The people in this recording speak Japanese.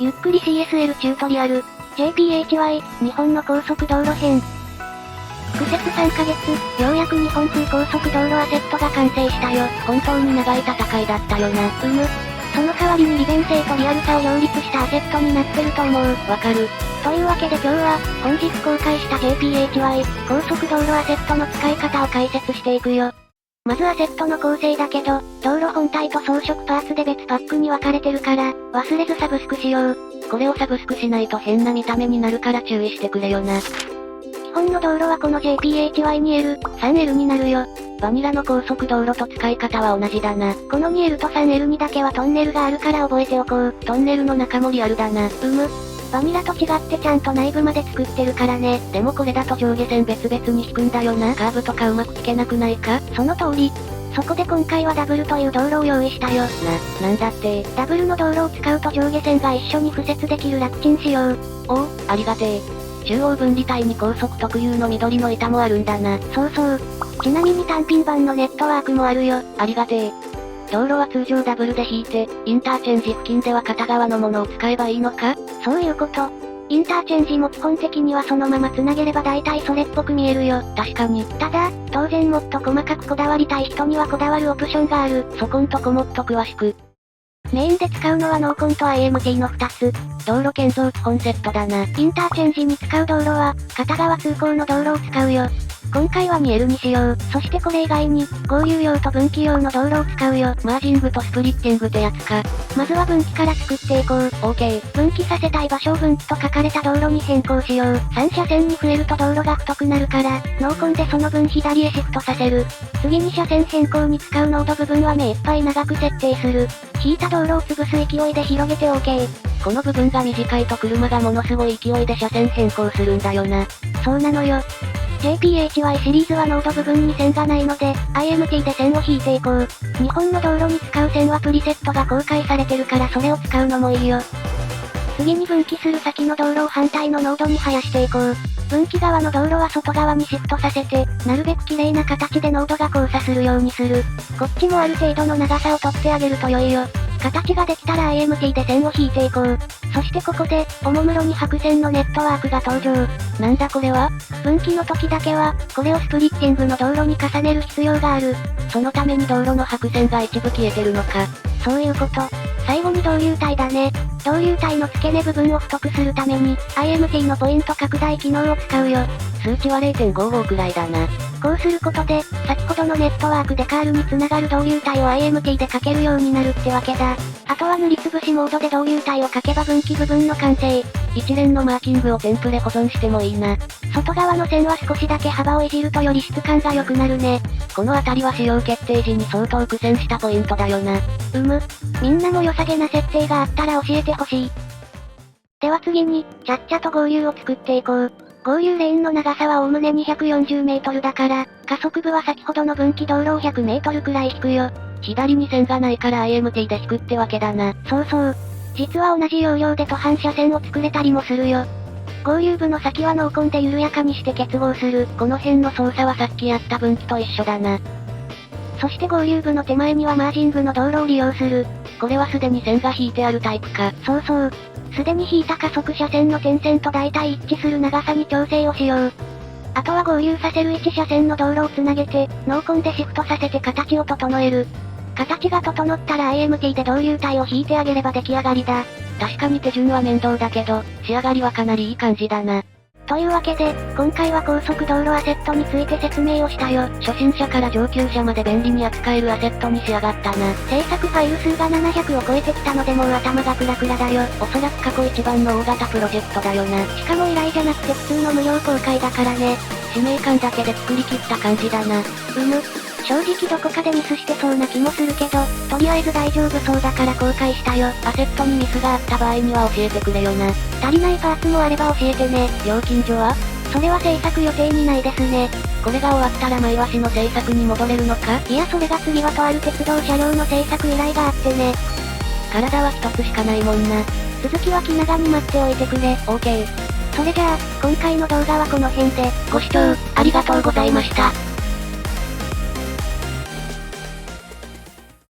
ゆっくり CSL チュートリアル。JPHY、日本の高速道路編。苦節3ヶ月、ようやく日本風高速道路アセットが完成したよ。本当に長い戦いだったよな。その代わりに利便性とリアルさを両立したアセットになってると思う。わかる。というわけで今日は、本日公開した JPHY、高速道路アセットの使い方を解説していくよ。まずアセットの構成だけど、道路本体と装飾パーツで別パックに分かれてるから、忘れずサブスクしよう。これをサブスクしないと変な見た目になるから注意してくれよな。基本の道路はこの JPHY2L、3L になるよ。バニラの高速道路と使い方は同じだな。この 2L と 3L にだけはトンネルがあるから覚えておこう。トンネルの中もリアルだな。バニラと違ってちゃんと内部まで作ってるからね。でもこれだと上下線別々に引くんだよな。カーブとかうまく引けなくないか？その通り。そこで今回はダブルという道路を用意したよ。なんだって。ダブルの道路を使うと上下線が一緒に敷設できる楽ちん仕様。おお、ありがてえ。中央分離帯に高速特有の緑の板もあるんだな。そうそう。ちなみに単品版のネットワークもあるよ。ありがてえ。道路は通常ダブルで引いて、インターチェンジ付近では片側のものを使えばいいのか？そういうこと。インターチェンジも基本的にはそのまま繋げれば大体それっぽく見えるよ。確かに。ただ、当然もっと細かくこだわりたい人にはこだわるオプションがある。そこんとこもっと詳しく。メインで使うのはノーコンと IMT の2つ。道路建造基本セットだな。インターチェンジに使う道路は、片側通行の道路を使うよ。今回は 2L にしよう。そしてこれ以外に、合流用と分岐用の道路を使うよ。マージングとスプリッティングってやつか。まずは分岐から作っていこう。OK。分岐させたい場所を分岐と書かれた道路に変更しよう。3車線に増えると道路が太くなるから、ノーコンでその分左へシフトさせる。次に車線変更に使うノード部分は目いっぱい長く設定する。引いた道路を潰す勢いで広げて OK。この部分が短いと車がものすごい勢いで車線変更するんだよな。そうなのよ。JPHY シリーズはノード部分に線がないので、IMT で線を引いていこう。日本の道路に使う線はプリセットが公開されてるからそれを使うのもいいよ。次に分岐する先の道路を反対のノードに生やしていこう。分岐側の道路は外側にシフトさせて、なるべく綺麗な形でノードが交差するようにする。こっちもある程度の長さを取ってあげると良いよ。形ができたら IMT で線を引いていこう。そしてここで、おもむろに白線のネットワークが登場。なんだこれは？分岐の時だけは、これをスプリッティングの道路に重ねる必要がある。そのために道路の白線が一部消えてるのか。そういうこと。最後に導流帯だね。導流帯の付け根部分を太くするために、IMT のポイント拡大機能を使うよ。数値は 0.55 くらいだな。こうすることで、先ほどのネットワークデカールにつながる導流帯を IMT で書けるようになるってわけだ。あとは塗りつぶしモードで導流帯を書けば分岐部分の完成。一連のマーキングをテンプレ保存してもいいな。外側の線は少しだけ幅をいじるとより質感が良くなるね。このあたりは使用決定時に相当苦戦したポイントだよな。みんなも良さげな設定があったら教えてほしい。では次に、ちゃっちゃと合流を作っていこう。合流レーンの長さはおおむね240メートルだから、加速部は先ほどの分岐道路を100メートルくらい引くよ。左に線がないから IMT で引くってわけだな。そうそう。実は同じ要領で途半車線を作れたりもするよ。合流部の先はノーコンで緩やかにして結合する。この辺の操作はさっきやった分岐と一緒だな。そして合流部の手前にはマージングの道路を利用する。これはすでに線が引いてあるタイプか。そうそう。すでに引いた加速車線の点線と大体一致する長さに調整をしよう。あとは合流させる1車線の道路をつなげて、ノーコンでシフトさせて形を整える。形が整ったら IMT で導流帯を引いてあげれば出来上がりだ。確かに手順は面倒だけど、仕上がりはかなりいい感じだな。というわけで、今回は高速道路アセットについて説明をしたよ。初心者から上級者まで便利に扱えるアセットに仕上がったな。制作ファイル数が700を超えてきたのでもう頭がクラクラだよ。おそらく過去一番の大型プロジェクトだよな。しかも依頼じゃなくて普通の無料公開だからね。使命感だけで作り切った感じだな。正直どこかでミスしてそうな気もするけど、とりあえず大丈夫そうだから公開したよ。アセットにミスがあった場合には教えてくれよな。足りないパーツもあれば教えてね。料金所は？それは制作予定にないですね。これが終わったら前橋の制作に戻れるのか？いやそれが次はとある鉄道車両の制作依頼があってね。体は一つしかないもんな。続きは気長に待っておいてくれ。OK。それじゃあ、今回の動画はこの辺で。ご視聴、ありがとうございました。